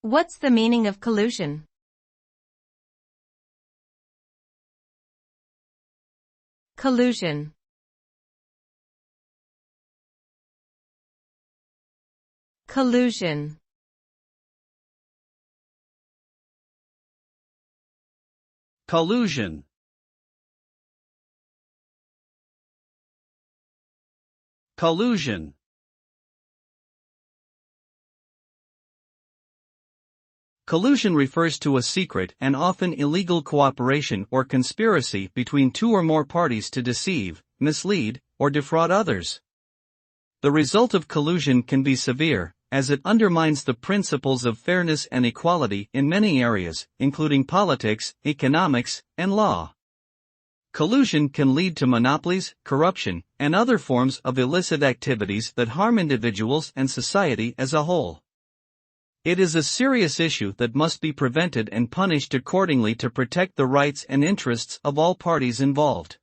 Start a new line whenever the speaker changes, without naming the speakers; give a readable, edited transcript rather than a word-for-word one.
What's the meaning of collusion? Collusion. Collusion.
Collusion. Collusion. Collusion refers to a secret and often illegal cooperation or conspiracy between two or more parties to deceive, mislead, or defraud others. The result of collusion can be severe, as it undermines the principles of fairness and equality in many areas, including politics, economics, and law. Collusion can lead to monopolies, corruption, and other forms of illicit activities that harm individuals and society as a whole. It is a serious issue that must be prevented and punished accordingly to protect the rights and interests of all parties involved.